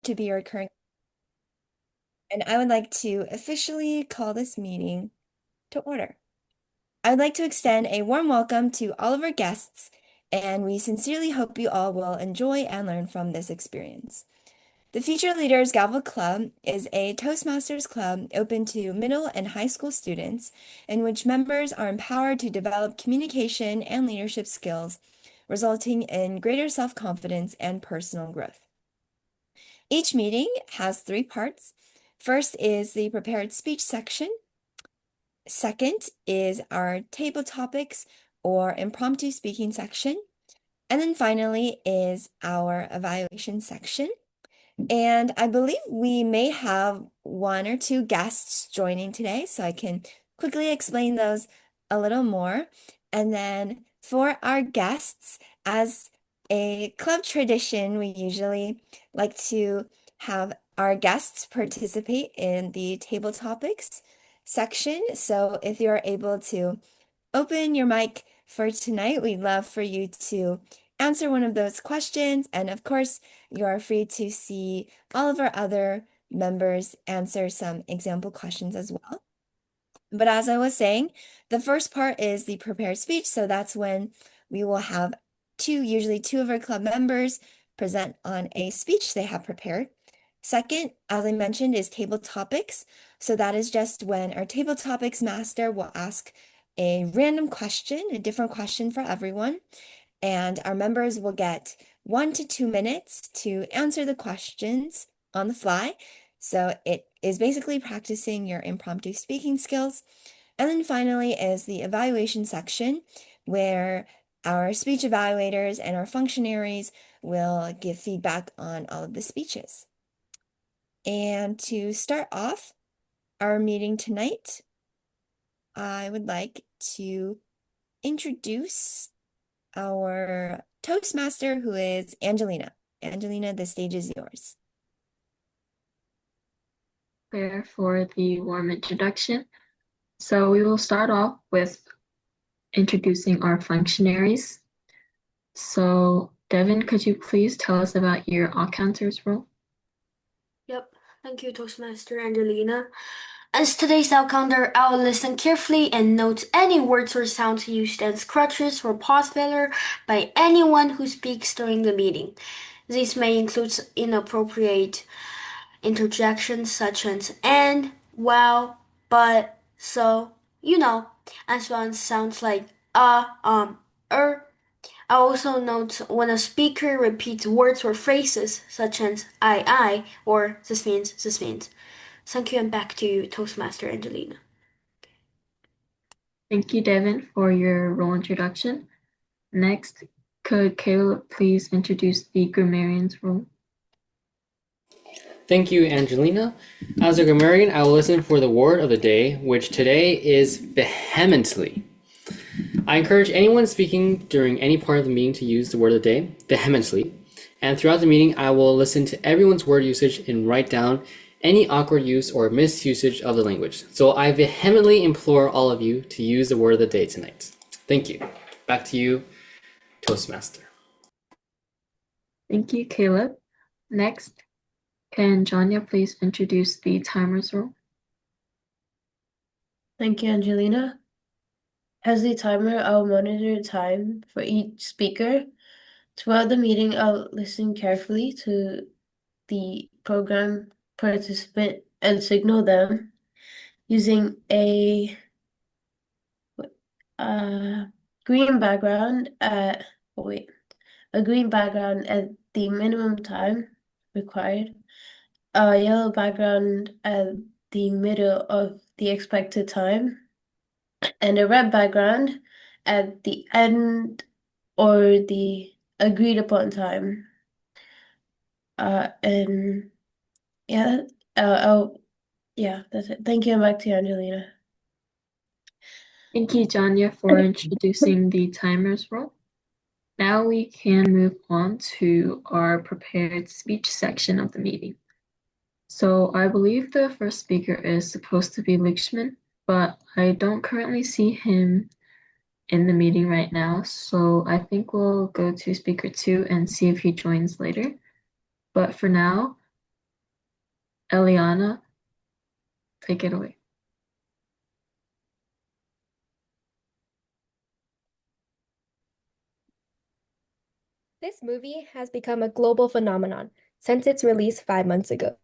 to be your current, and I would like to officially call this meeting to order. I would like to extend a warm welcome to all of our guests, and we sincerely hope you all will enjoy and learn from this experience. The Future Leaders Gavel Club is a Toastmasters club open to middle and high school students, in which members are empowered to develop communication and leadership skills, resulting in greater self-confidence and personal growth. Each meeting has three parts. First is the prepared speech section. Second is our table topics or impromptu speaking section. And then finally is our evaluation section. And I believe we may have one or two guests joining today, so I can quickly explain those a little more. And then for our guests, as a club tradition, we usually like to have our guests participate in the table topics section. So if you're able to open your mic for tonight, we'd love for you to answer one of those questions. And of course, you are free to see all of our other members answer some example questions as well. But as I was saying, the first part is the prepared speech. So that's when we will have usually two of our club members present on a speech they have prepared. Second, as I mentioned, is table topics. So that is just when our table topics master will ask a random question, a different question for everyone, and our members will get 1 to 2 minutes to answer the questions on the fly. So it is basically practicing your impromptu speaking skills. And then finally is the evaluation section, where our speech evaluators and our functionaries will give feedback on all of the speeches. And to start off our meeting tonight, I would like to introduce our Toastmaster, who is Angelina. Angelina, the stage is yours. There for the warm introduction. So we will start off with introducing our functionaries. So Devin, could you please tell us about your All-Counters role? Yep, thank you, Toastmaster Angelina. As today's counter, I'll listen carefully and note any words or sounds used as crutches or pause filler by anyone who speaks during the meeting. These may include inappropriate interjections such as and, well, but, so, as well as sounds like er. I also note when a speaker repeats words or phrases such as I, or this means, this means. Thank you, and back to you, Toastmaster Angelina. Thank you, Devin, for your role introduction. Next, could Caleb please introduce the grammarian's role? Thank you, Angelina. As a grammarian, I will listen for the word of the day, which today is vehemently. I encourage anyone speaking during any part of the meeting to use the word of the day, vehemently. And throughout the meeting, I will listen to everyone's word usage and write down any awkward use or misusage of the language. So I vehemently implore all of you to use the word of the day tonight. Thank you. Back to you, Toastmaster. Thank you, Caleb. Next, can Janya please introduce the timer's role? Thank you, Angelina. As the timer, I'll monitor time for each speaker. Throughout the meeting, I'll listen carefully to the program participant and signal them using a green background at a green background at the minimum time required, a yellow background at the middle of the expected time, and a red background at the end or the agreed upon time. And yeah, that's it. Thank you, and back to you, Angelina. Thank you, Janya, for introducing the timer's role. Now we can move on to our prepared speech section of the meeting. So I believe the first speaker is supposed to be Lichman, but I don't currently see him in the meeting right now. So I think we'll go to speaker 2 and see if he joins later. But for now, Eliana, take it away. This movie has become a global phenomenon since its release 5 months ago.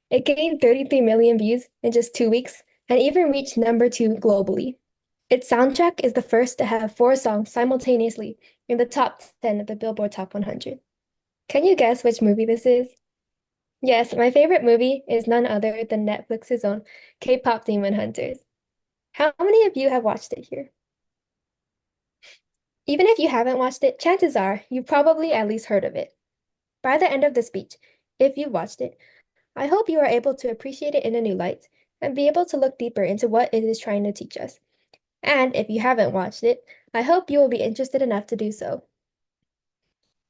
It gained 33 million views in just 2 weeks and even reached number 2 globally. Its soundtrack is the first to have 4 songs simultaneously in the top 10 of the Billboard Top 100. Can you guess which movie this is? Yes, my favorite movie is none other than Netflix's own K-pop Demon Hunters. How many of you have watched it here? Even if you haven't watched it, chances are you've probably at least heard of it. By the end of the speech, if you've watched it, I hope you are able to appreciate it in a new light and be able to look deeper into what it is trying to teach us. And if you haven't watched it, I hope you will be interested enough to do so.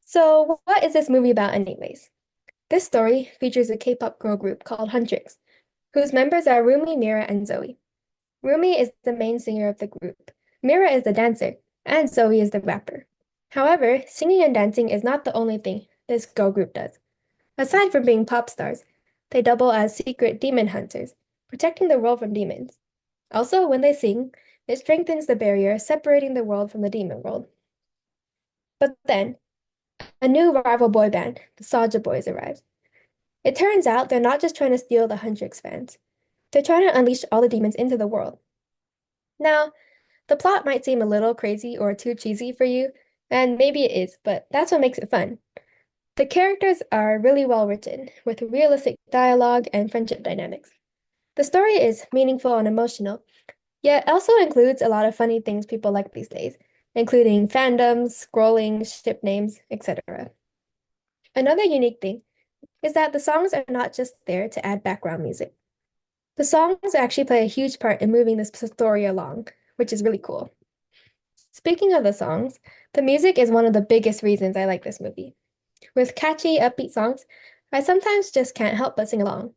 So, what is this movie about, anyways? This story features a K-pop girl group called Huntrix, whose members are Rumi, Mira, and Zoe. Rumi is the main singer of the group, Mira is the dancer, and Zoe is the rapper. However, singing and dancing is not the only thing this girl group does. Aside from being pop stars, they double as secret demon hunters, protecting the world from demons. Also, when they sing, it strengthens the barrier separating the world from the demon world. But then, a new rival boy band, the Soulja Boys, arrives. It turns out they're not just trying to steal the Huntrix fans. They're trying to unleash all the demons into the world. Now, the plot might seem a little crazy or too cheesy for you, and maybe it is, but that's what makes it fun. The characters are really well written, with realistic dialogue and friendship dynamics. The story is meaningful and emotional, yet also includes a lot of funny things people like these days, including fandoms, scrolling, ship names, etc. Another unique thing is that the songs are not just there to add background music. The songs actually play a huge part in moving this story along, which is really cool. Speaking of the songs, the music is one of the biggest reasons I like this movie. With catchy, upbeat songs, I sometimes just can't help but sing along.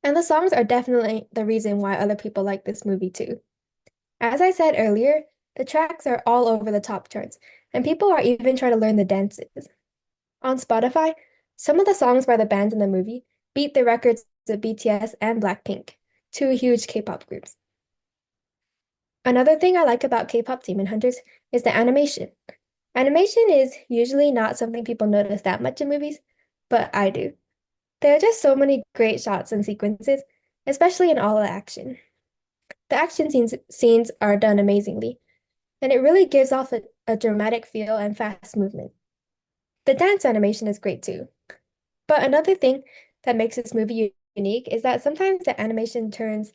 And the songs are definitely the reason why other people like this movie too. As I said earlier, the tracks are all over the top charts, and people are even trying to learn the dances. On Spotify, some of the songs by the bands in the movie beat the records of BTS and Blackpink, two huge K-pop groups. Another thing I like about K-pop Demon Hunters is the animation. Animation is usually not something people notice that much in movies, but I do. There are just so many great shots and sequences, especially in all the action. The action scenes are done amazingly, and it really gives off a dramatic feel and fast movement. The dance animation is great too. But another thing that makes this movie unique is that sometimes the animation turns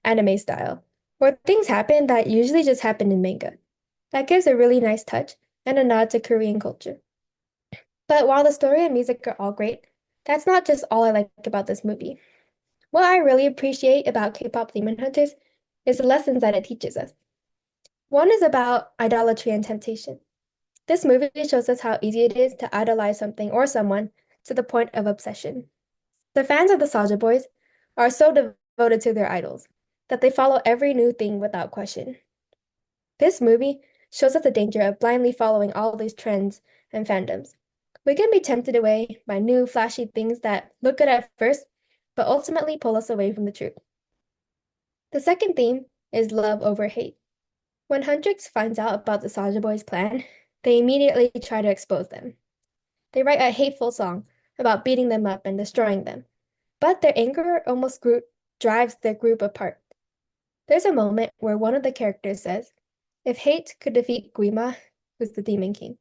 anime style, or things happen that usually just happen in manga. That gives a really nice touch and a nod to Korean culture. But while the story and music are all great, that's not just all I like about this movie. What I really appreciate about K-pop Demon Hunters is the lessons that it teaches us. One is about idolatry and temptation. This movie shows us how easy it is to idolize something or someone to the point of obsession. The fans of the Soulja Boys are so devoted to their idols that they follow every new thing without question. This movie shows us the danger of blindly following all these trends and fandoms. We can be tempted away by new flashy things that look good at first, but ultimately pull us away from the truth. The second theme is love over hate. When Huntrix finds out about the Soulja Boys' plan, they immediately try to expose them. They write a hateful song about beating them up and destroying them, but their anger almost drives their group apart. There's a moment where one of the characters says, "If hate could defeat Guima, who's the Demon King,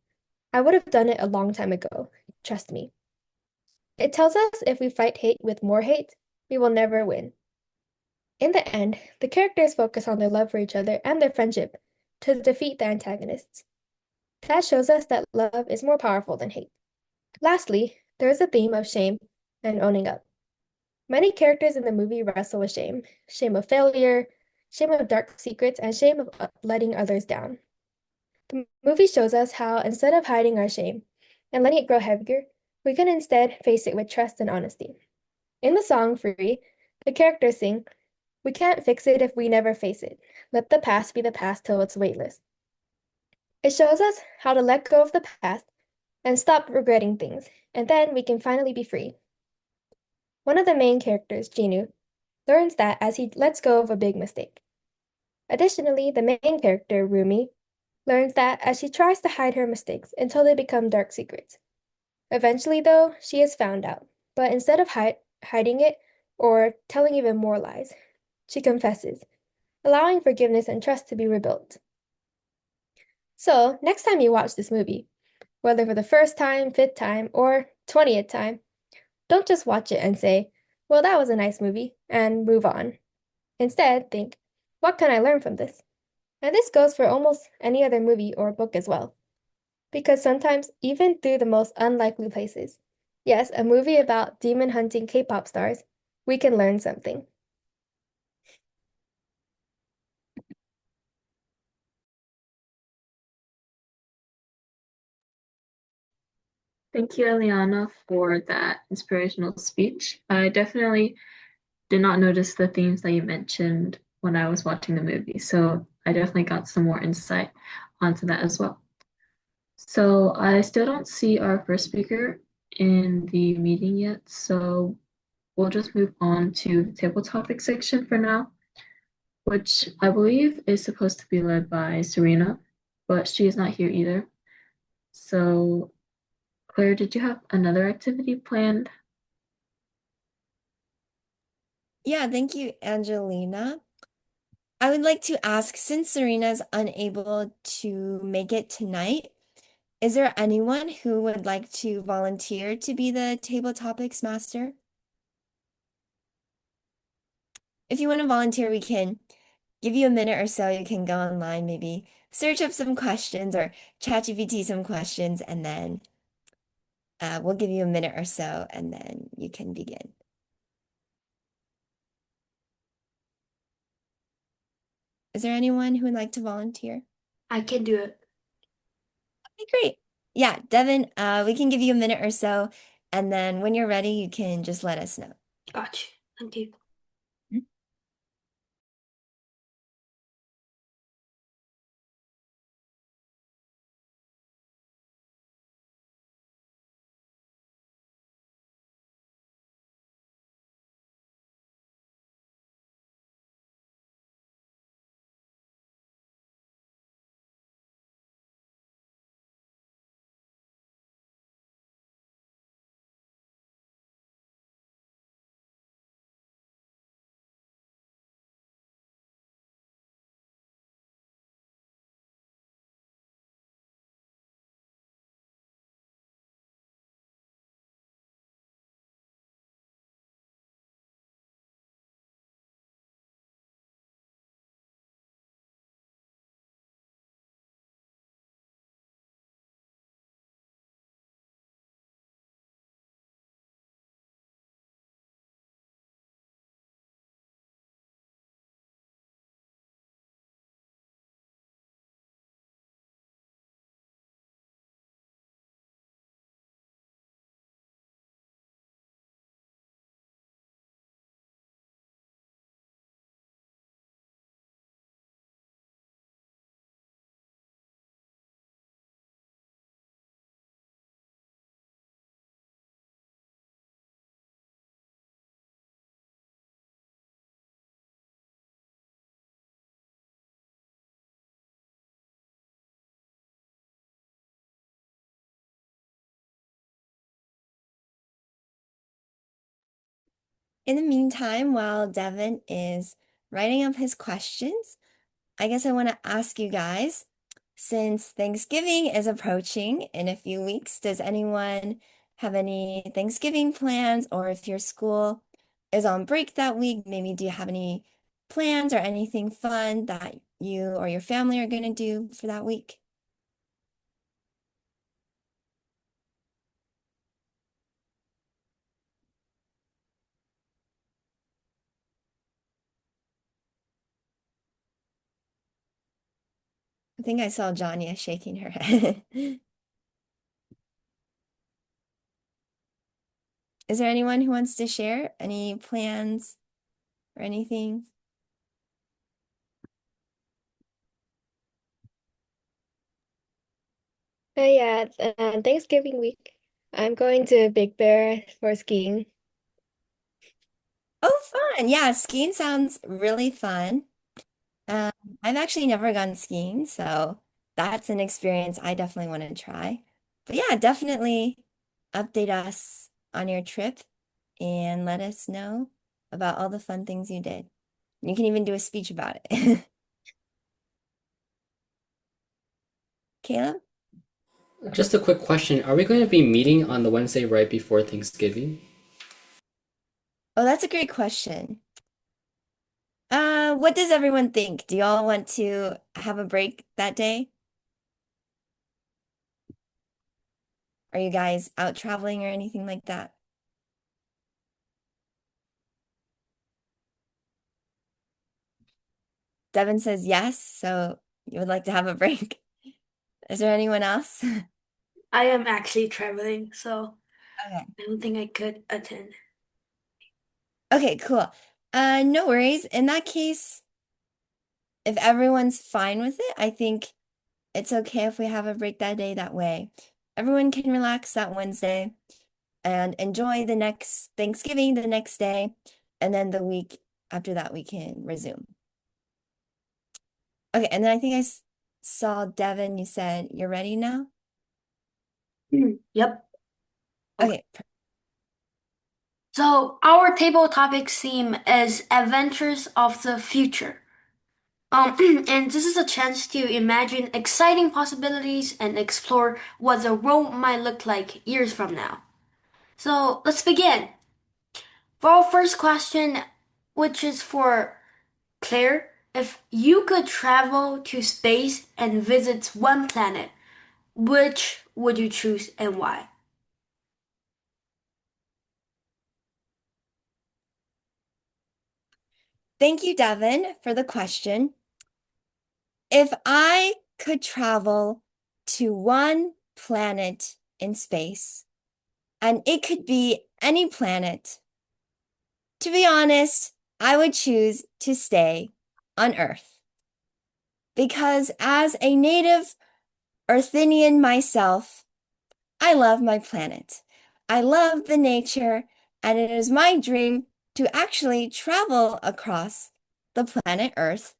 I would have done it a long time ago. Trust me." It tells us if we fight hate with more hate, we will never win. In the end, the characters focus on their love for each other and their friendship to defeat the antagonists. That shows us that love is more powerful than hate. Lastly, there is a theme of shame and owning up. Many characters in the movie wrestle with shame, shame of failure, shame of dark secrets, and shame of letting others down. The movie shows us how, instead of hiding our shame and letting it grow heavier, we can instead face it with trust and honesty. In the song Free, the characters sing, "We can't fix it if we never face it. Let the past be the past till it's weightless." It shows us how to let go of the past and stop regretting things, and then we can finally be free. One of the main characters, Jinu, learns that as he lets go of a big mistake. Additionally, the main character, Rumi, learns that as she tries to hide her mistakes until they become dark secrets. Eventually, though, she is found out, but instead of hiding it or telling even more lies, she confesses, allowing forgiveness and trust to be rebuilt. So, next time you watch this movie, whether for the first time, fifth time, or 20th time, don't just watch it and say, well, that was a nice movie, and move on. Instead, think, what can I learn from this? And this goes for almost any other movie or book as well. Because sometimes, even through the most unlikely places, yes, a movie about demon hunting K-pop stars, we can learn something. Thank you, Eliana, for that inspirational speech. I definitely did not notice the themes that you mentioned when I was watching the movie, so I definitely got some more insight onto that as well. So I still don't see our first speaker in the meeting yet, so we'll just move on to the table topic section for now, which I believe is supposed to be led by Serena, but she is not here either. So, Claire, did you have another activity planned? Yeah, thank you, Angelina. I would like to ask, since Serena's unable to make it tonight, is there anyone who would like to volunteer to be the table topics master? If you want to volunteer, we can give you a minute or so. You can go online, maybe search up some questions or ChatGPT some questions, and then we'll give you a minute or so, and then you can begin. Is there anyone who would like to volunteer? I can do it. Okay, great. Yeah, Devin, we can give you a minute or so, and then when you're ready, you can just let us know. Gotcha. Thank you. In the meantime, while Devin is writing up his questions, I guess I want to ask you guys, since Thanksgiving is approaching in a few weeks, does anyone have any Thanksgiving plans? Or if your school is on break that week, maybe do you have any plans or anything fun that you or your family are going to do for that week? I think I saw Janya shaking her head. Is there anyone who wants to share any plans or anything? Yeah, Thanksgiving week, I'm going to Big Bear for skiing. fun. Yeah, skiing sounds really fun. Um, I've actually never gone skiing, so that's an experience I definitely want to try. But yeah, definitely update us on your trip and let us know about all the fun things you did. You can even do a speech about it. Caleb? Just a quick question. Are we going to be meeting on the Wednesday right before Thanksgiving? Oh, that's a great question. What does everyone think? Do y'all want to have a break that day? Are you guys out traveling or anything like that? Devin says yes, so you would like to have a break. Is there anyone else? I am actually traveling, so Okay. I don't think I could attend. Okay, cool. No worries. In that case, if everyone's fine with it, I think it's okay if we have a break that day that way. Everyone can relax that Wednesday and enjoy the next Thanksgiving the next day, and then the week after that we can resume. Okay, and then I think saw Devin, you said you're ready now? Yep. Okay. Okay, So our table topic theme is Adventures of the Future. And this is a chance to imagine exciting possibilities and explore what the world might look like years from now. So let's begin. For our first question, which is for Claire, if you could travel to space and visit one planet, which would you choose and why? thank you, Devin, for the question. If I could travel to one planet in space, and it could be any planet, to be honest, I would choose to stay on Earth. Because as a native Earthinian myself, I love my planet. I love the nature, and it is my dream to actually travel across the planet Earth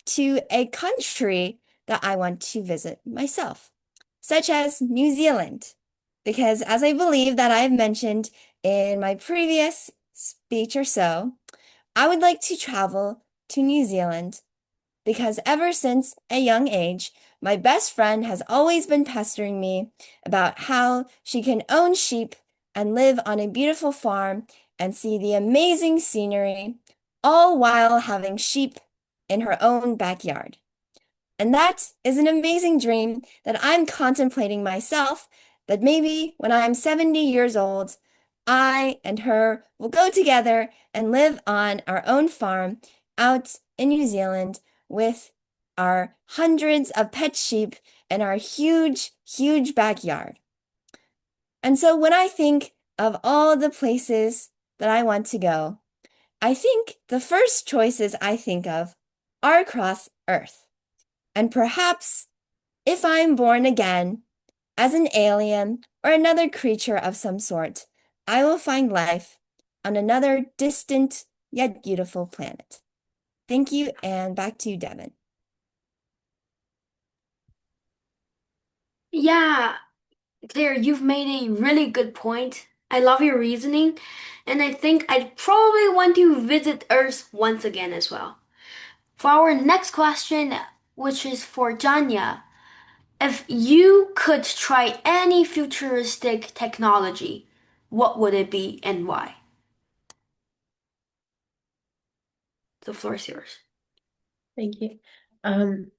to a country that I want to visit myself, such as New Zealand. Because as I believe that I've mentioned in my previous speech or so, I would like to travel to New Zealand because ever since a young age, my best friend has always been pestering me about how she can own sheep and live on a beautiful farm and see the amazing scenery, all while having sheep in her own backyard. And that is an amazing dream that I'm contemplating myself, that maybe when I'm 70 years old, I and her will go together and live on our own farm out in New Zealand with our hundreds of pet sheep and our huge, huge backyard. And so when I think of all the places that I want to go, I think the first choices I think of are across Earth. And perhaps if I'm born again as an alien or another creature of some sort, I will find life on another distant yet beautiful planet. Thank you, and back to you, Devin. Yeah, Claire, you've made a really good point. I love your reasoning, and I think I'd probably want to visit Earth once again as well. For our next question, which is for Janya, if you could try any futuristic technology, what would it be and why? The floor is yours. Thank you. Um,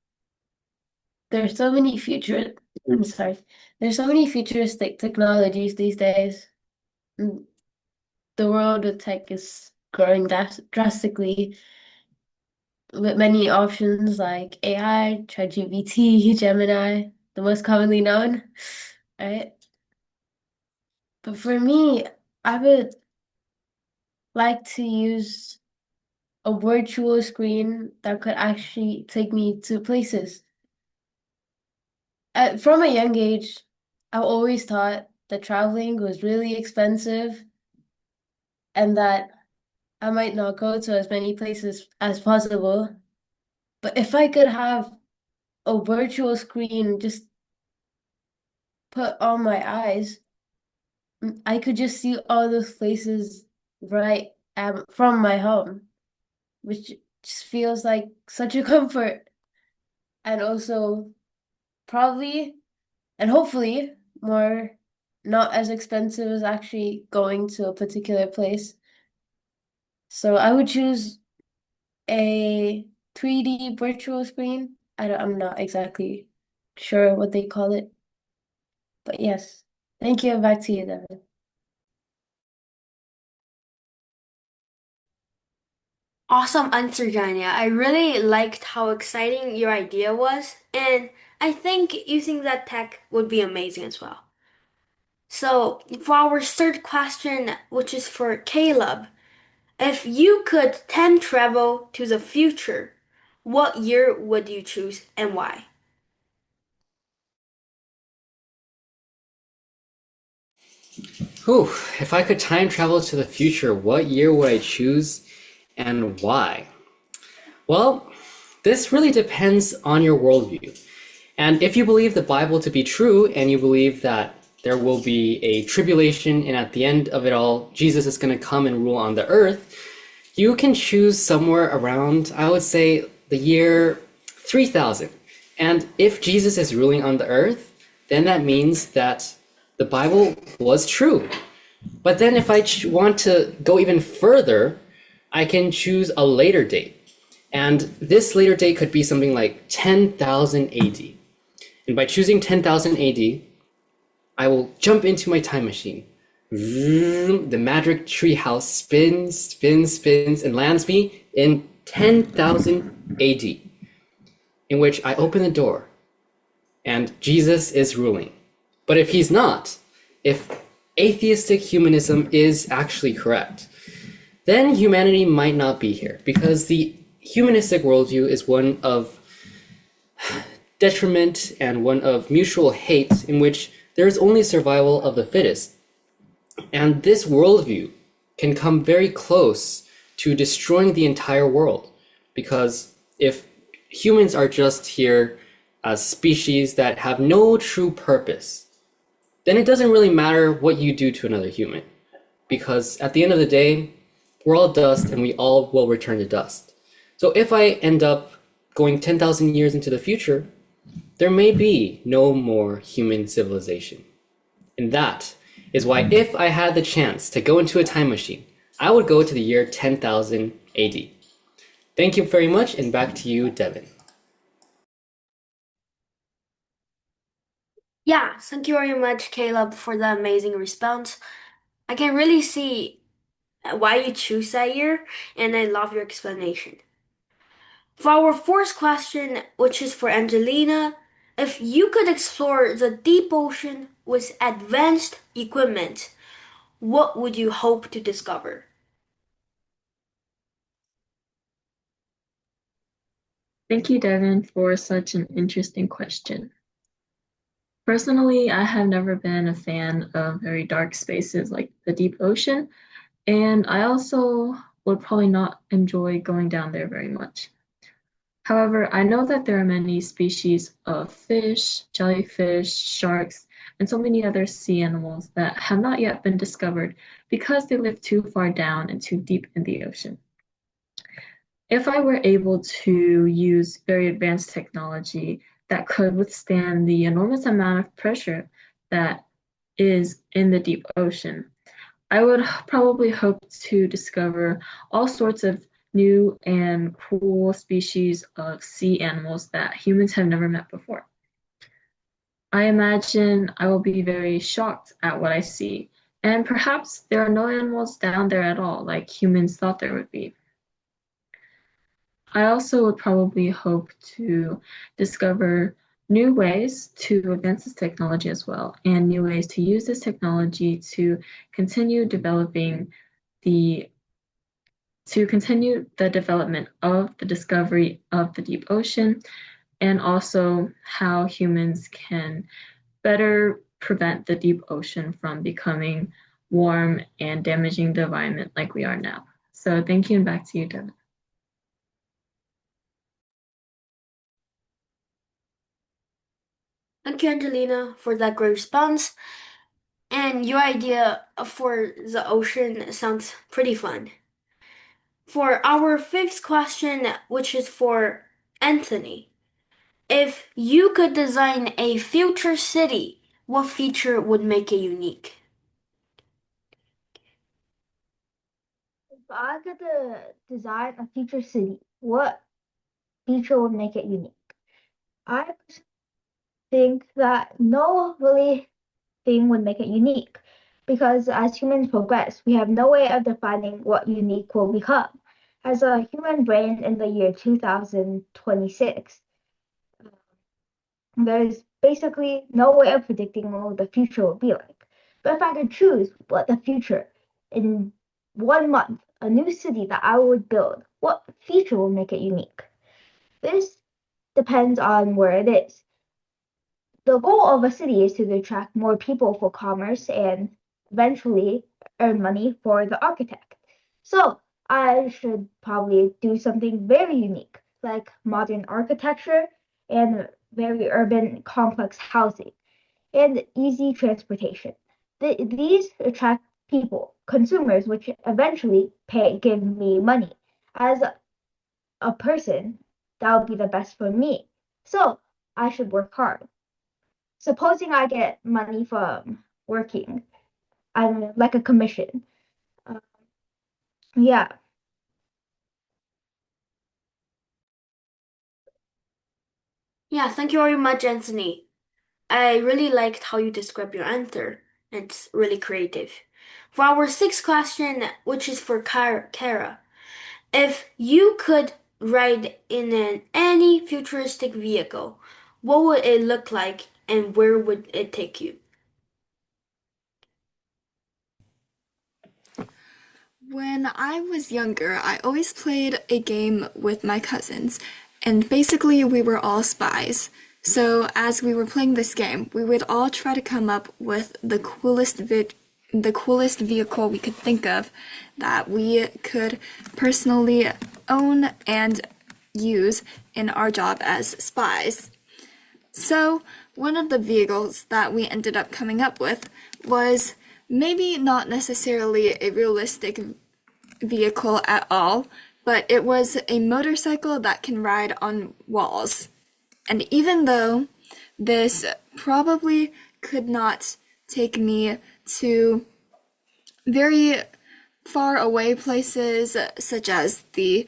there's so many future, I'm sorry, there's so many futuristic technologies these days. Mm, The world of tech is growing drastically with many options like AI, ChatGPT, Gemini, the most commonly known, right? But for me, I would like to use a virtual screen that could actually take me to places. From a young age, I've always thought that traveling was really expensive and that I might not go to as many places as possible. But if I could have a virtual screen just put on my eyes, I could just see all those places right from my home, which just feels like such a comfort and also probably and hopefully more not as expensive as actually going to a particular place. So I would choose a 3D virtual screen. I'm not exactly sure what they call it, but yes. Thank you. Back to you, Devin. Awesome answer, Janya. I really liked how exciting your idea was, and I think using that tech would be amazing as well. So, for our third question, which is for Caleb, if you could time travel to the future, what year would you choose and why? Whew, if I could time travel to the future, what year would I choose and why? Well, this really depends on your worldview. And if you believe the Bible to be true and you believe that there will be a tribulation and at the end of it all, Jesus is going to come and rule on the earth, you can choose somewhere around, I would say, the year 3000. And if Jesus is ruling on the earth, then that means that the Bible was true. But then if I want to go even further, I can choose a later date. And this later date could be something like 10,000 AD. And by choosing 10,000 AD, I will jump into my time machine. Vroom, the magic tree house spins, spins, spins, and lands me in 10,000 AD, in which I open the door and Jesus is ruling. But if he's not, if atheistic humanism is actually correct, then humanity might not be here because the humanistic worldview is one of detriment and one of mutual hate in which there is only survival of the fittest. And this worldview can come very close to destroying the entire world because if humans are just here as species that have no true purpose, then it doesn't really matter what you do to another human because at the end of the day, we're all dust and we all will return to dust. So if I end up going 10,000 years into the future, there may be no more human civilization. And that is why if I had the chance to go into a time machine, I would go to the year 10,000 AD. Thank you very much, and back to you, Devin. Yeah, thank you very much, Caleb, for the amazing response. I can really see why you choose that year, and I love your explanation. For our fourth question, which is for Angelina, if you could explore the deep ocean with advanced equipment, what would you hope to discover? Thank you, Devin, for such an interesting question. Personally, I have never been a fan of very dark spaces like the deep ocean, and I also would probably not enjoy going down there very much. However, I know that there are many species of fish, jellyfish, sharks, and so many other sea animals that have not yet been discovered because they live too far down and too deep in the ocean. If I were able to use very advanced technology that could withstand the enormous amount of pressure that is in the deep ocean, I would probably hope to discover all sorts of new and cool species of sea animals that humans have never met before. I imagine I will be very shocked at what I see, and perhaps there are no animals down there at all, like humans thought there would be. I also would probably hope to discover new ways to advance this technology as well, and new ways to use this technology continue developing the to continue the development of the discovery of the deep ocean and also how humans can better prevent the deep ocean from becoming warm and damaging the environment like we are now. So thank you, and back to you, Devin. Thank you, Angelina, for that great response. And your idea for the ocean sounds pretty fun. For our fifth question, which is for Anthony, if you could design a future city, what feature would make it unique? If I could design a future city, what feature would make it unique? I think that no really thing would make it unique because as humans progress, we have no way of defining what unique will become. As a human brain in the year 2026, there's basically no way of predicting what the future will be like. But if I could choose what the future in 1 month, a new city that I would build, what feature will make it unique? This depends on where it is. The goal of a city is to attract more people for commerce and eventually earn money for the architect. So I should probably do something very unique, like modern architecture and very urban complex housing and easy transportation. These attract people, consumers, which eventually give me money. As a person, that would be the best for me. So I should work hard. Supposing I get money from working, I'm like a commission. Uh, yeah. Yeah, thank you very much, Anthony. I really liked how you described your answer. It's really creative. For our sixth question, which is for Kara, if you could ride in any futuristic vehicle, what would it look like and where would it take you? When I was younger, I always played a game with my cousins, and basically we were all spies. So as we were playing this game, we would all try to come up with the coolest vehicle we could think of that we could personally own and use in our job as spies. So, one of the vehicles that we ended up coming up with was maybe not necessarily a realistic vehicle at all, but it was a motorcycle that can ride on walls. And even though this probably could not take me to very far away places such as the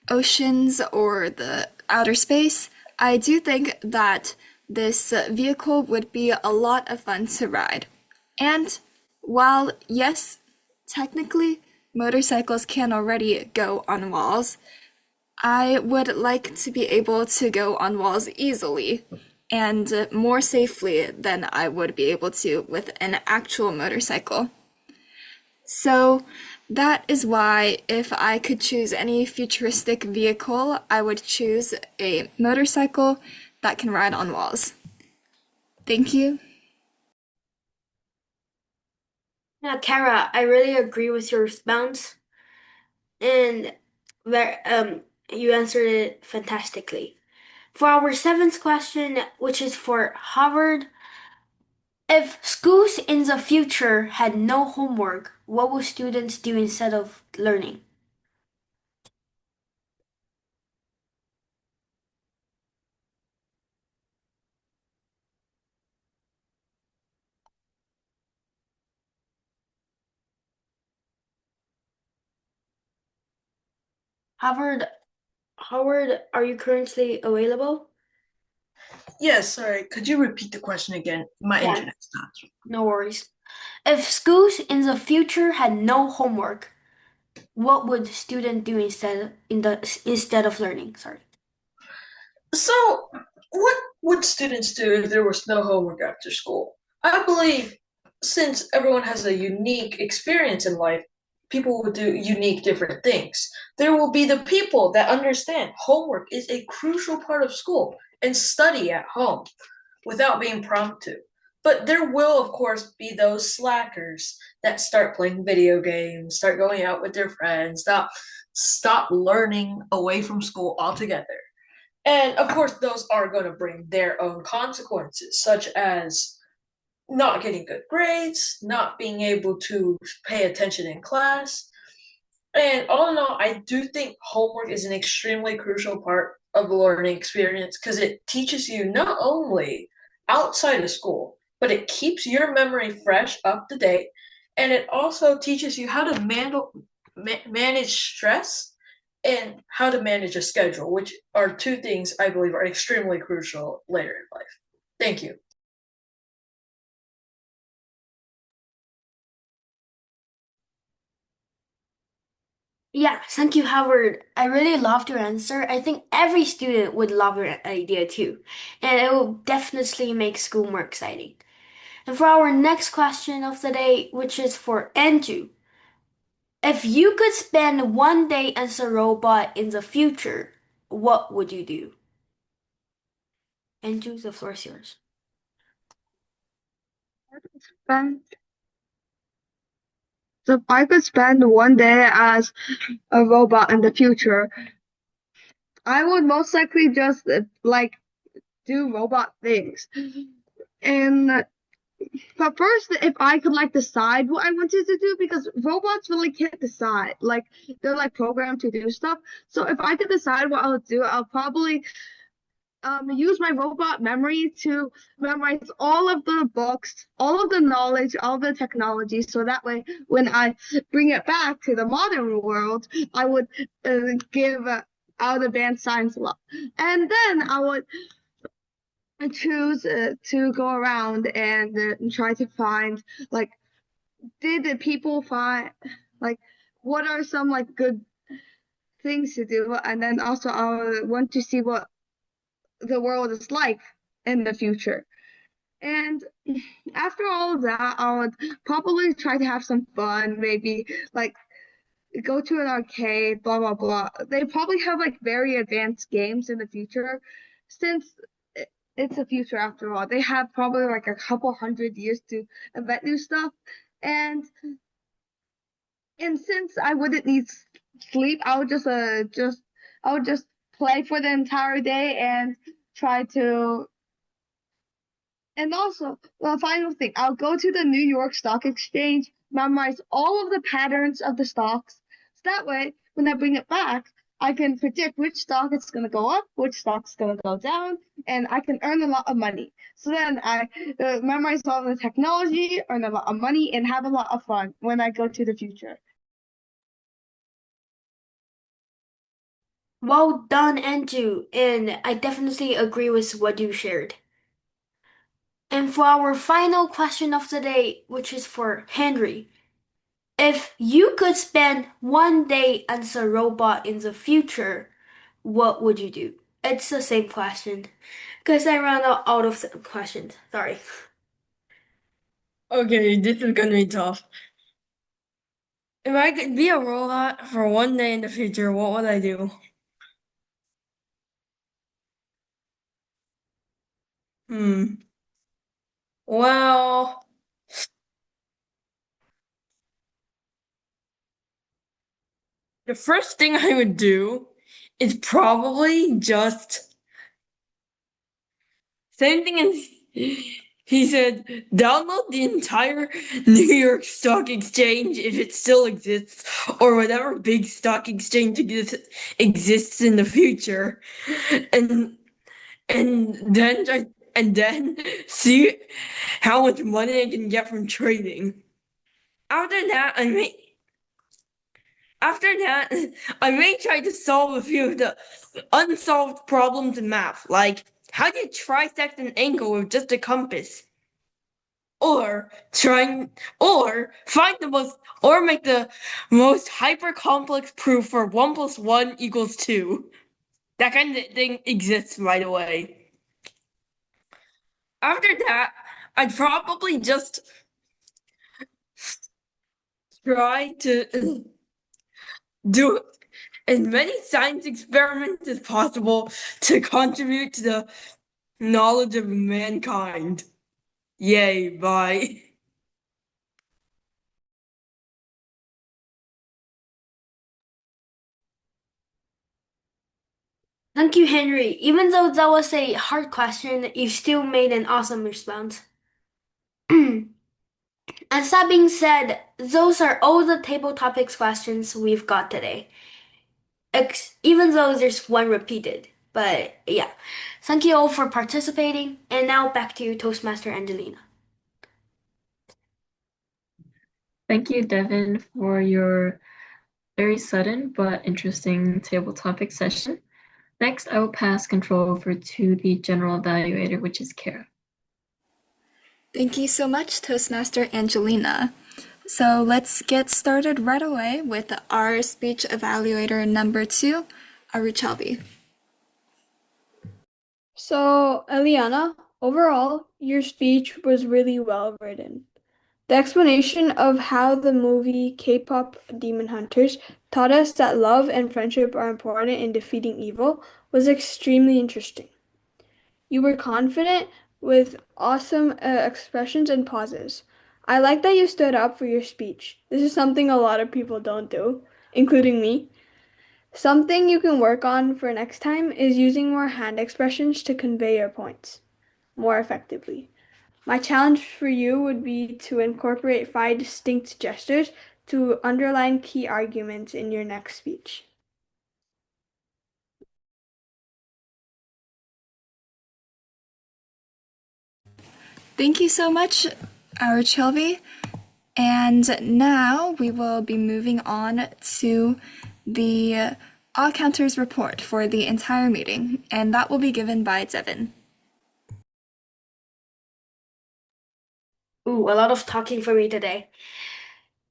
oceans or the outer space, I do think that this vehicle would be a lot of fun to ride. And while, yes, technically motorcycles can already go on walls, I would like to be able to go on walls easily and more safely than I would be able to with an actual motorcycle. So that is why if I could choose any futuristic vehicle, I would choose a motorcycle that can ride on walls. Thank you. Yeah, Kara, I really agree with your response, and you answered it fantastically. For our seventh question, which is for Harvard, if schools in the future had no homework, what would students do instead of learning? Howard, Howard, are you currently available? Yes, sorry. Could you repeat the question again? My Yeah, internet's not. no worries. If schools in the future had no homework, what would students do instead of learning? Sorry. So, what would students do if there was no homework after school? I believe since everyone has a unique experience in life, people will do unique different things. There will be the people that understand homework is a crucial part of school and study at home without being prompted to. But there will, of course, be those slackers that start playing video games, start going out with their friends, stop learning away from school altogether. And of course, those are going to bring their own consequences, such as not getting good grades, not being able to pay attention in class. And all in all, I do think homework is an extremely crucial part of the learning experience because it teaches you not only outside of school, but it keeps your memory fresh, up to date, and it also teaches you how to manage stress and how to manage a schedule, which are two things I believe are extremely crucial later in life. Thank you. Yeah, thank you, Howard. I really loved your answer. I think every student would love your idea too, and it will definitely make school more exciting. And for our next question of the day, which is for Andrew, if you could spend one day as a robot in the future, what would you do? Andrew, the floor is yours. Spend so if I could spend one day as a robot in the future, I would most likely just like do robot things. And but first, if I could like decide what I wanted to do, because robots really can't decide. Like they're like programmed to do stuff. So if I could decide what I would do, I'll probably use my robot memory to memorize all of the books, all of the knowledge, all the technology, so that way when I bring it back to the modern world, I would give out advanced science a lot. And then I would choose to go around and try to find, like, did the people find, like, what are some, like, good things to do? And then also I want to see what the world is like in the future. And after all of that, I would probably try to have some fun, maybe like go to an arcade, blah blah blah. They probably have like very advanced games in the future, since it's the future after all. They have probably like a couple hundred years to invent new stuff, and since I wouldn't need sleep, I would I would just play for the entire day and try to. And also, the final thing, I'll go to the New York Stock Exchange, memorize all of the patterns of the stocks. So that way, when I bring it back, I can predict which stock is going to go up, which stock's going to go down, and I can earn a lot of money. So then I memorize all the technology, earn a lot of money, and have a lot of fun when I go to the future. Well done, Andrew, and I definitely agree with what you shared. And for our final question of the day, which is for Henry, if you could spend one day as a robot in the future, what would you do? It's the same question because I ran out of questions. Sorry. Okay, this is gonna be tough. If I could be a robot for one day in the future, what would I do? Hmm. Well, the first thing I would do is probably just same thing as he said, download the entire New York Stock Exchange if it still exists, or whatever big stock exchange exists in the future, and and then and then see how much money I can get from trading. After that, I may try to solve a few of the unsolved problems in math, like how do you trisect an angle with just a compass? Or find the most, or make the most hyper complex proof for 1 + 1 = 2. That kind of thing exists, by the way. After that, I'd probably just try to do as many science experiments as possible to contribute to the knowledge of mankind. Yay, bye. Thank you, Henry. Even though that was a hard question, you still made an awesome response. And that being said, those are all the table topics questions we've got today. Even though there's one repeated. But yeah. Thank you all for participating. And now back to you, Toastmaster Angelina. Thank you, Devin, for your very sudden but interesting table topic session. Next, I will pass control over to the general evaluator, which is Kara. Thank you so much, Toastmaster Angelina. So let's get started right away with our speech evaluator number 2, Aruchalvi. So, Eliana, overall, your speech was really well written. The explanation of how the movie K-pop Demon Hunters taught us that love and friendship are important in defeating evil was extremely interesting. You were confident with awesome expressions and pauses. I like that you stood up for your speech. This is something a lot of people don't do, including me. Something you can work on for next time is using more hand expressions to convey your points more effectively. My challenge for you would be to incorporate 5 distinct gestures to underline key arguments in your next speech. Thank you so much, Aruchalvi. And now we will be moving on to the all counters report for the entire meeting, and that will be given by Devin. Ooh, a lot of talking for me today.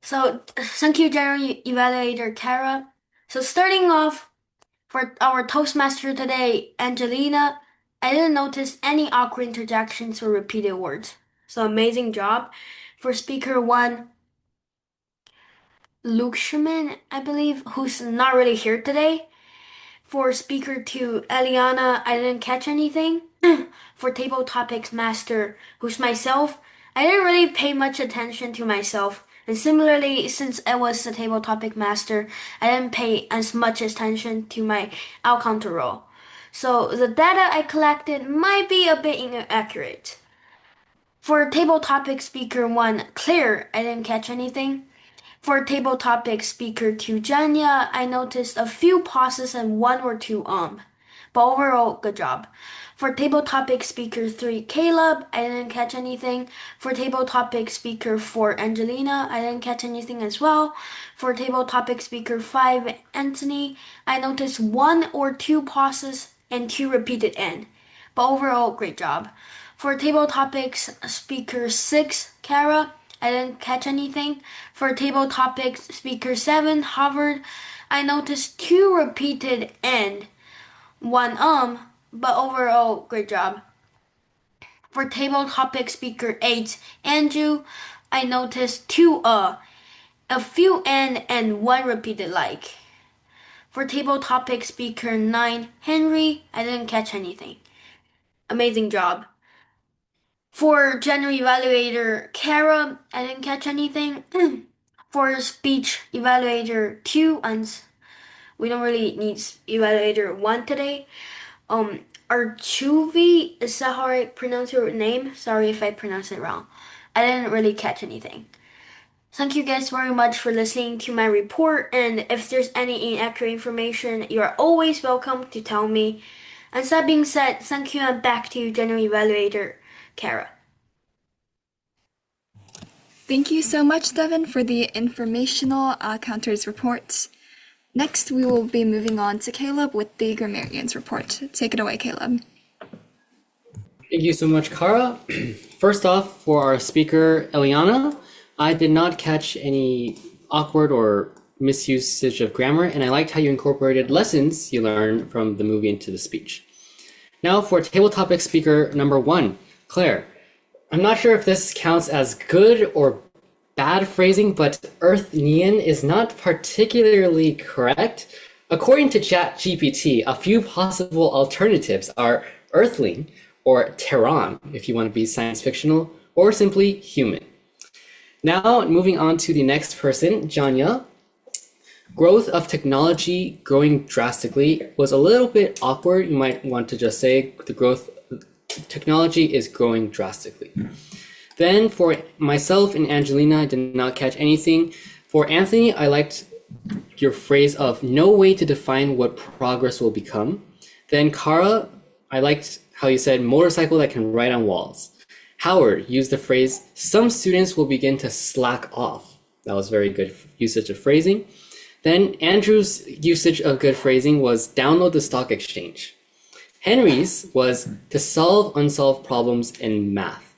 So, thank you, General Evaluator Kara. So, starting off for our Toastmaster today, Angelina, I didn't notice any awkward interjections or repeated words. So, amazing job. For Speaker 1, Luke Schumann, I believe, who's not really here today. For Speaker 2, Eliana, I didn't catch anything. For Table Topics Master, who's myself, I didn't really pay much attention to myself. And similarly, since I was the Table Topic Master, I didn't pay as much attention to my outcounter role. So the data I collected might be a bit inaccurate. For Table Topic Speaker 1, Claire, I didn't catch anything. For table topic speaker 2 Janya, I noticed a few pauses and one or two but overall, good job. For table topic speaker 3 Caleb, I didn't catch anything. For table topic speaker 4 Angelina, I didn't catch anything as well. For table topic speaker 5 Anthony, I noticed one or two pauses and two repeated N, but overall, great job. For table topics speaker 6 Kara, I didn't catch anything. For table topics speaker 7, Harvard, I noticed two repeated and one but overall, great job. For table topic speaker 8, Andrew, I noticed two a few and one repeated like. For table topic speaker 9, Henry, I didn't catch anything. Amazing job. For general evaluator Kara, I didn't catch anything. For speech evaluator 2, and we don't really need evaluator 1 today. Archuvi, is that how I pronounce your name? Sorry if I pronounce it wrong. I didn't really catch anything. Thank you guys very much for listening to my report, and if there's any inaccurate information, you are always welcome to tell me. And that being said, thank you, and back to you, General Evaluator Kara. Thank you so much, Devin, for the informational counters report. Next, we will be moving on to Caleb with the grammarians report. Take it away, Caleb. Thank you so much, Kara. First off, for our speaker, Eliana, I did not catch any awkward or misusage of grammar, and I liked how you incorporated lessons you learned from the movie into the speech. Now for table topic speaker number 1, Claire. I'm not sure if this counts as good or bad phrasing, but Earthnian is not particularly correct. According to ChatGPT, a few possible alternatives are Earthling, or Terran, if you want to be science fictional, or simply human. Now, moving on to the next person, Janya. Growth of technology growing drastically was a little bit awkward. You might want to just say the growth technology is growing drastically. Then for myself and Angelina, I did not catch anything. For Anthony, I liked your phrase of no way to define what progress will become. Then Kara, I liked how you said motorcycle that can ride on walls. Howard used the phrase some students will begin to slack off. That was very good usage of phrasing. Then Andrew's usage of good phrasing was download the stock exchange. Henry's was to solve unsolved problems in math.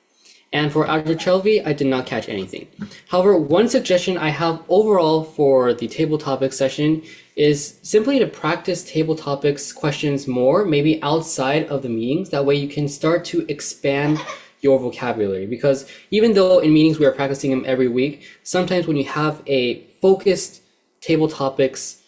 And for Archer I did not catch anything. However, one suggestion I have overall for the table topics session is simply to practice table topics questions more, maybe outside of the meetings. That way you can start to expand your vocabulary. Because even though in meetings we are practicing them every week, sometimes when you have a focused table topics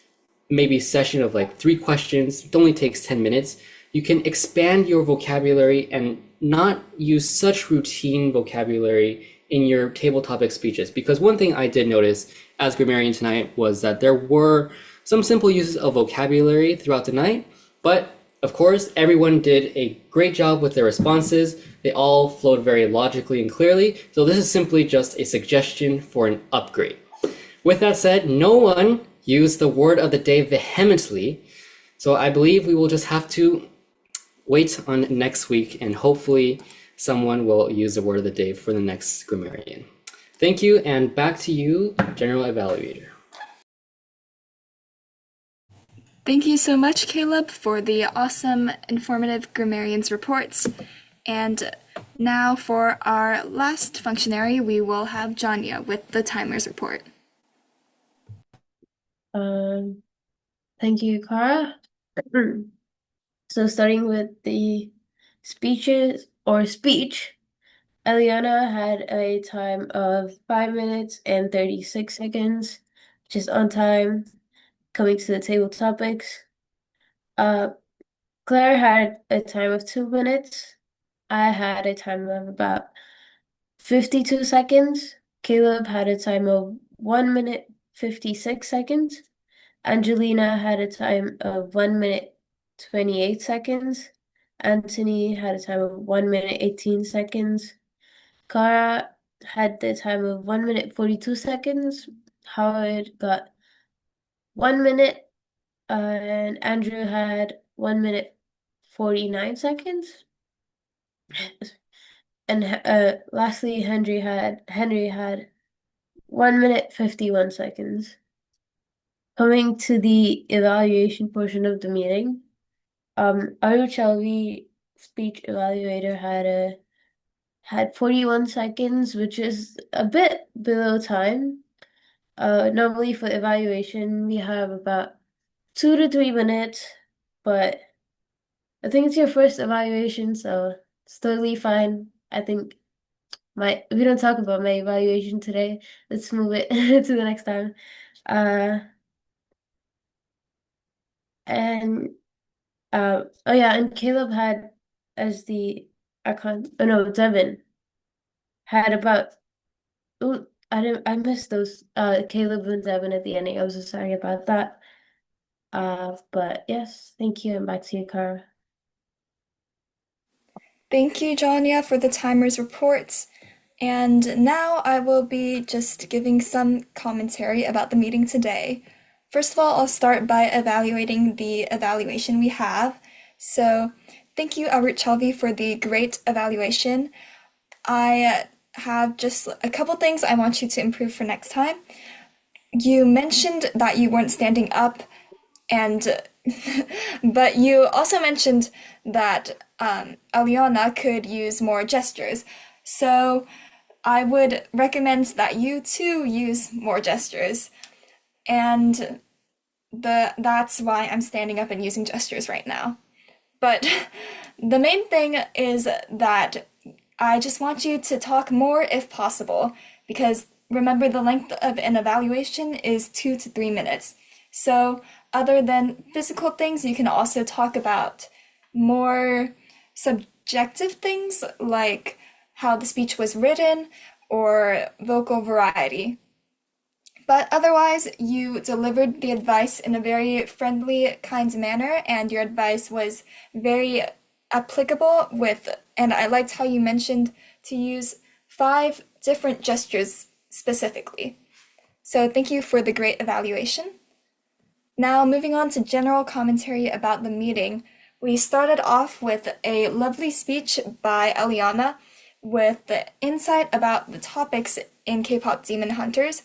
maybe session of like 3 questions, it only takes 10 minutes, you can expand your vocabulary and not use such routine vocabulary in your table topic speeches. Because one thing I did notice as grammarian tonight was that there were some simple uses of vocabulary throughout the night, but of course everyone did a great job with their responses. They all flowed very logically and clearly, so this is simply just a suggestion for an upgrade. With that said, no one used the word of the day vehemently, so I believe we will just have to wait on next week, and hopefully someone will use the word of the day for the next grammarian. Thank you, and back to you, General Evaluator. Thank you so much, Caleb, for the awesome, informative grammarians reports. And now for our last functionary, we will have Janya with the timers report. Thank you, Kara. So starting with the speech, Eliana had a time of 5 minutes and 36 seconds, which is on time. Coming to the table topics, Claire had a time of 2 minutes. I had a time of about 52 seconds. Caleb had a time of 1 minute 56 seconds. Angelina had a time of 1 minute 28 seconds. Anthony had a time of 1 minute 18 seconds. Cara had the time of 1 minute 42 seconds. Howard got 1 minute, and Andrew had 1 minute 49 seconds. And lastly, Henry had 1 minute 51 seconds. Coming to the evaluation portion of the meeting, our Shelby speech evaluator had 41 seconds, which is a bit below time. Normally for evaluation, we have about 2 to 3 minutes, but I think it's your first evaluation, so it's totally fine. I think we don't talk about my evaluation today. Let's move it to the next time. And oh yeah, and Caleb had as the Devin had about I missed those Caleb and Devin at the ending. I was so sorry about that. But yes, thank you, and back to you, Cara. Thank you, Janya, for the timers reports. And now I will be just giving some commentary about the meeting today. First of all, I'll start by evaluating the evaluation we have. So thank you, Albert Chalvey, for the great evaluation. I have just a couple things I want you to improve for next time. You mentioned that you weren't standing up, and but you also mentioned that Aliana could use more gestures. So I would recommend that you too use more gestures. And that's why I'm standing up and using gestures right now. But the main thing is that I just want you to talk more if possible, because remember the length of an evaluation is 2 to 3 minutes. So other than physical things, you can also talk about more subjective things like how the speech was written or vocal variety. But otherwise, you delivered the advice in a very friendly, kind manner, and your advice was very applicable and I liked how you mentioned to use 5 different gestures specifically. So thank you for the great evaluation. Now, moving on to general commentary about the meeting, we started off with a lovely speech by Eliana with the insight about the topics in K-pop Demon Hunters,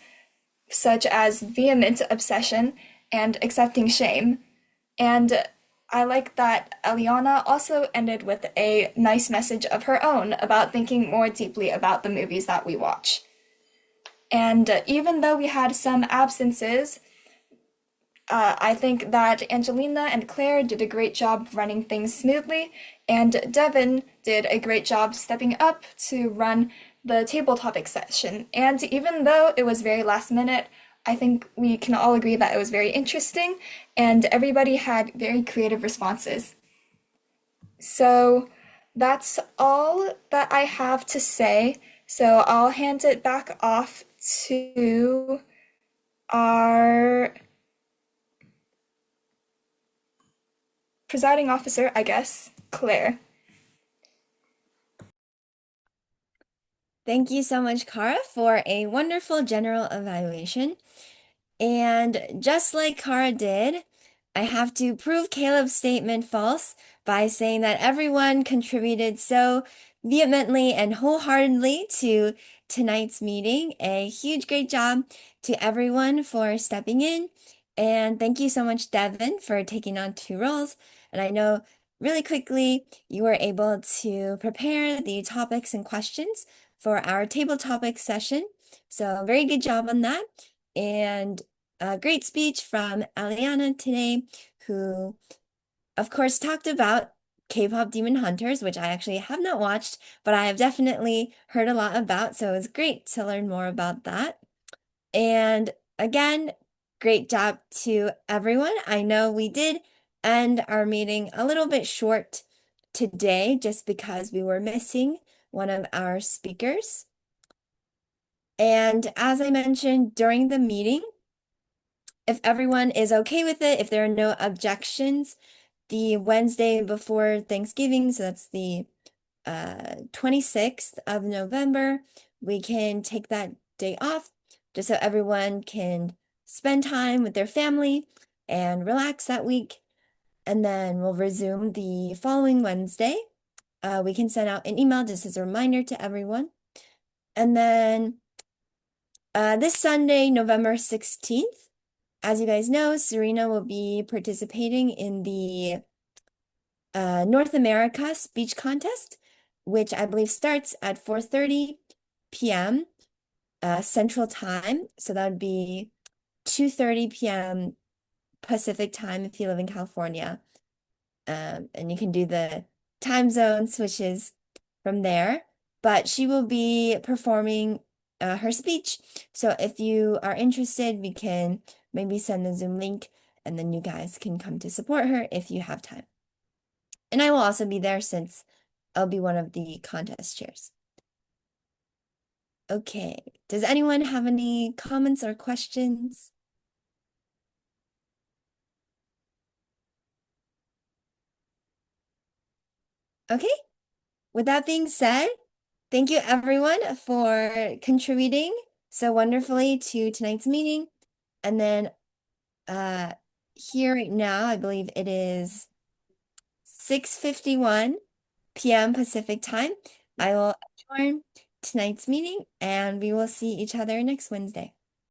such as vehement obsession and accepting shame. And I like that Eliana also ended with a nice message of her own about thinking more deeply about the movies that we watch. And even though we had some absences, I think that Angelina and Claire did a great job running things smoothly, and Devin did a great job stepping up to run the table topic session. And even though it was very last minute, I think we can all agree that it was very interesting, and everybody had very creative responses. So that's all that I have to say. So I'll hand it back off to our presiding officer, I guess, Claire. Thank you so much, Kara, for a wonderful general evaluation. And just like Kara did, I have to prove Caleb's statement false by saying that everyone contributed so vehemently and wholeheartedly to tonight's meeting. A huge great job to everyone for stepping in. And thank you so much, Devin, for taking on 2 roles. And I know really quickly you were able to prepare the topics and questions for our table topics session. So very good job on that. And a great speech from Aliana today, who, of course, talked about K-pop Demon Hunters, which I actually have not watched, but I have definitely heard a lot about, so it was great to learn more about that. And again, great job to everyone. I know we did end our meeting a little bit short today just because we were missing one of our speakers. And as I mentioned during the meeting, if everyone is okay with it, if there are no objections, the Wednesday before Thanksgiving, so that's the 26th of November, we can take that day off just so everyone can spend time with their family and relax that week. And then we'll resume the following Wednesday. We can send out an email just as a reminder to everyone. And then this Sunday, November 16th, as you guys know, Serena will be participating in the North America speech contest, which I believe starts at 4:30 p.m. Central Time. So that would be 2:30 p.m. Pacific Time if you live in California. And you can do the time zone switches from there. But she will be performing her speech. So if you are interested, we can maybe send the Zoom link and then you guys can come to support her if you have time. And I will also be there since I'll be one of the contest chairs. Okay, does anyone have any comments or questions? Okay, with that being said, thank you everyone for contributing so wonderfully to tonight's meeting. And then here right now, I believe it is 6:51 p.m. Pacific time. I will adjourn tonight's meeting and we will see each other next Wednesday.